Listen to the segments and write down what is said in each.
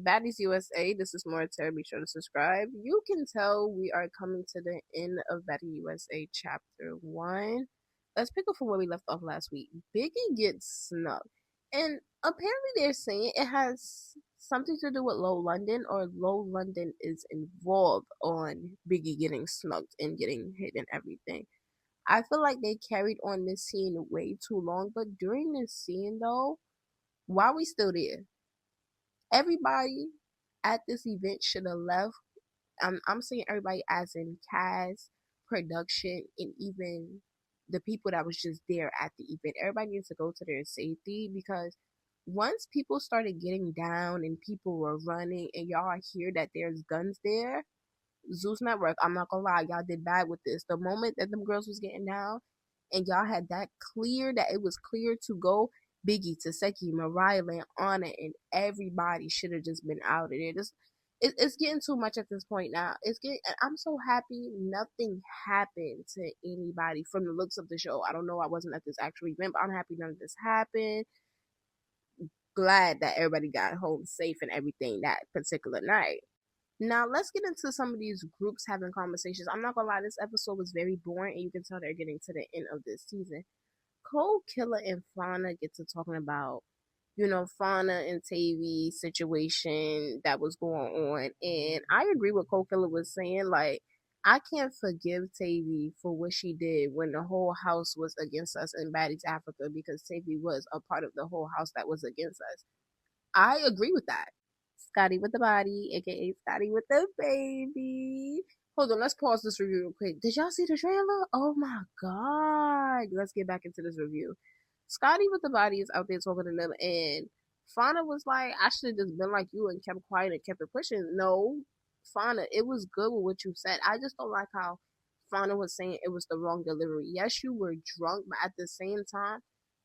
Baddies USA, this is more Terra. Be sure to subscribe. You can tell we are coming to the end of Baddies USA Chapter 1. Let's pick up from where we left off last week. Biggie gets snubbed. And apparently they're saying it has something to do with Low London, or Low London is involved on Biggie getting snubbed and getting hit and everything. I feel like they carried on this scene way too long, but during this scene though, why we still there? Everybody at this event should have left. I'm saying everybody as in cast, production, and even the people that was just there at the event. Everybody needs to go to their safety, because once people started getting down and people were running and y'all hear that there's guns there, Zeus Network, I'm not gonna lie, y'all did bad with this. The moment that them girls was getting down and y'all had that clear, that it was clear to go, Biggie, Taseki, Mariah, and Anna, and everybody should have just been out of there. Just it's getting too much at this point now. It's getting. I'm so happy nothing happened to anybody from the looks of the show. I don't know. I wasn't at this actual event, but I'm happy none of this happened. Glad that everybody got home safe and everything that particular night. Now let's get into some of these groups having conversations. I'm not gonna lie, this episode was very boring, and you can tell they're getting to the end of this season. Cold Killer and Fauna get to talking about, Fauna and Tavy situation that was going on. And I agree with Cold Killer was saying, like, I can't forgive Tavy for what she did when the whole house was against us in Baddies Africa, because Tavy was a part of the whole house that was against us. I agree with that. Scotty with the body, aka Scotty with the baby. Hold on, let's pause this review real quick. Did y'all see the trailer? Oh my god. Let's get back into this review. Scotty with the body is out there talking to them, and Fauna was like, I should have just been like you and kept quiet and kept it pushing. No, Fauna, it was good with what you said. I just don't like how Fauna was saying it was the wrong delivery. Yes, you were drunk, but at the same time,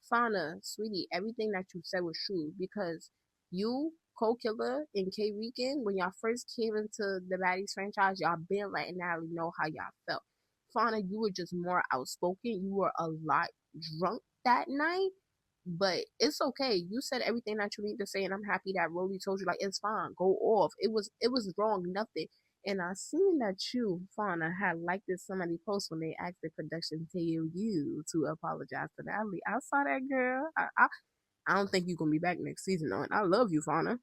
Fauna, sweetie, everything that you said was true, because you, Cold Killer, and K Weekend, when y'all first came into the Baddies franchise, y'all been letting Natalie know how y'all felt. Fauna, you were just more outspoken. You were a lot drunk that night, but it's okay. You said everything that you need to say, and I'm happy that Rolly told you, like, it's fine, go off. It was wrong, nothing. And I seen that you, Fauna, had liked this somebody post when they asked the production tell you to apologize to Natalie. I saw that, girl. I don't think you're gonna be back next season though. And I love you, Fauna.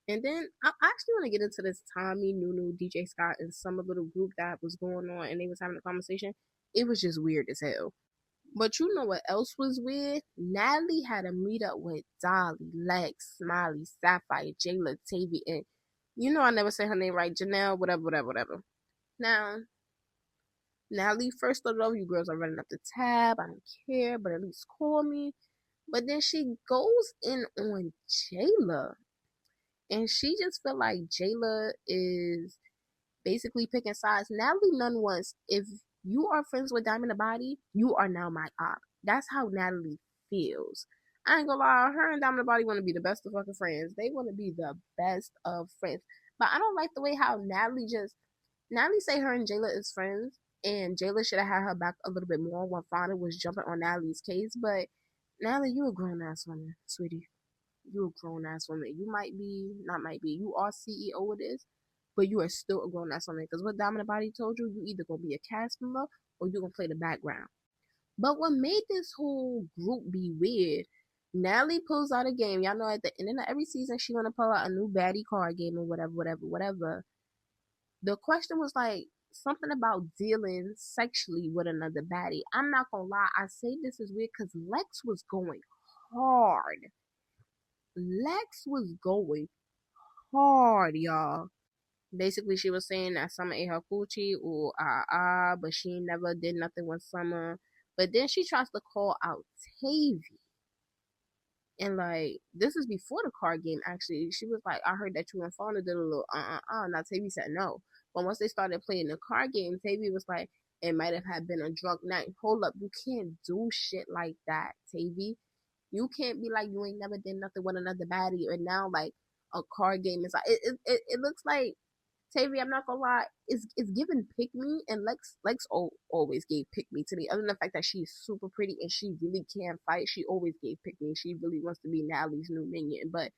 And then I actually want to get into this Tommy, Nunu, DJ Scott, and some little group that was going on, and they was having a conversation. It was just weird as hell. But you know what else was weird? Natalie had a meetup with Dolly, Lex, Smiley, Sapphire, Jayla, Tavy, and I never say her name right, Janelle, whatever, whatever, whatever. Now, Natalie first started off, you girls are running up the tab. I don't care, but at least call me. But then she goes in on Jayla, and she just felt like Jayla is basically picking sides. Natalie none once. If you are friends with Diamond the Body, you are now my op. That's how Natalie feels. I ain't gonna lie, her and Diamond the Body want to be the best of fucking friends. They want to be the best of friends. But I don't like the way how Natalie say her and Jayla is friends, and Jayla should have had her back a little bit more when Fauna was jumping on Natalie's case. But Natalie, you a grown ass woman, sweetie. You a grown ass woman. You might be, not might be. You are CEO of this, but you are still a grown ass woman. Because what Dominant Body told you, you either gonna be a cast member or you gonna play the background. But what made this whole group be weird? Natalie pulls out a game. Y'all know at the end of every season she gonna pull out a new baddie card game or whatever, whatever, whatever. The question was like something about dealing sexually with another baddie. I'm not gonna lie, I say this is weird because Lex was going hard. Lex was going hard, y'all. Basically, she was saying that Summer ate her coochie, or but she never did nothing with Summer. But then she tries to call out Tavy. And like, this is before the card game, actually. She was like, I heard that you and Fauna did a little Now Tavy said no. But once they started playing the card game, Tavy was like, it might have had been a drunk night. Hold up, you can't do shit like that, Tavy. You can't be like you ain't never did nothing with another baddie, and now like a card game is like it looks like Tavy. I'm not gonna lie, it's giving pick me, and Lex always gave pick me to me. Other than the fact that she's super pretty and she really can fight, she always gave pick me. She really wants to be Natalie's new minion, but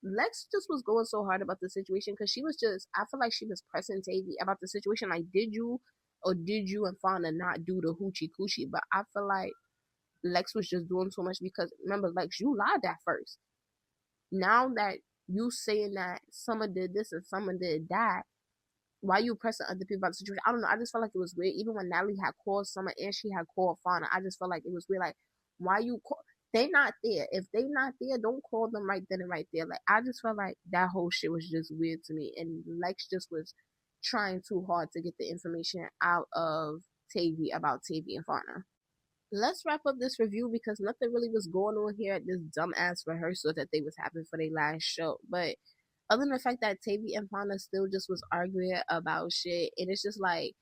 Lex just was going so hard about the situation because she was just, I feel like she was pressing Tavy about the situation. Like, did you and Fauna not do the hoochie coochie? But I feel like Lex was just doing so much because remember, Lex, you lied at first. Now that you saying that someone did this and someone did that, why you pressing other people about the situation? I don't know. I just felt like it was weird. Even when Natalie had called Summer and she had called Fauna, I just felt like it was weird. Like, why you call? They not there. If they not there, don't call them right then and right there. Like, I just felt like that whole shit was just weird to me. And Lex just was trying too hard to get the information out of Tavy about Tavy and Fauna. Let's wrap up this review because nothing really was going on here at this dumbass rehearsal that they was having for their last show. But other than the fact that Tavy and Fauna still just was arguing about shit, and it's just like,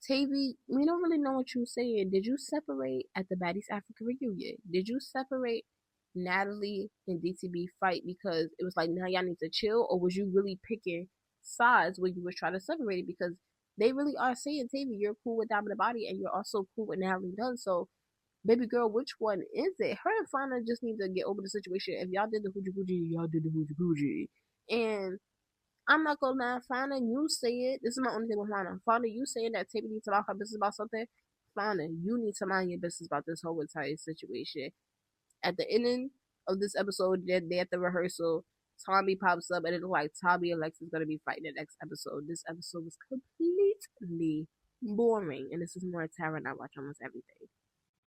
Tavy, we don't really know what you saying. Did you separate at the Baddies Africa reunion? Did you separate Natalie and DTB fight because it was like now y'all need to chill, or was you really picking sides when you was trying to separate it? Because they really are saying, Tavy, you're cool with Diamond the Body and you're also cool with Natalie Dunn. So baby girl, which one is it? Her and Fauna just need to get over the situation. If y'all did the hoochie coochie, y'all did the hoochie coochie. And I'm not gonna lie, Fauna, you say it. This is my only thing with Fauna. Fauna, you saying that Tiffany needs to mind her business about something. Fauna, you need to mind your business about this whole entire situation. At the ending of this episode, they at the rehearsal, Tommy pops up and it looks like Tommy and Lex is gonna be fighting the next episode. This episode was completely boring. And this is more Terra and I watch almost everything.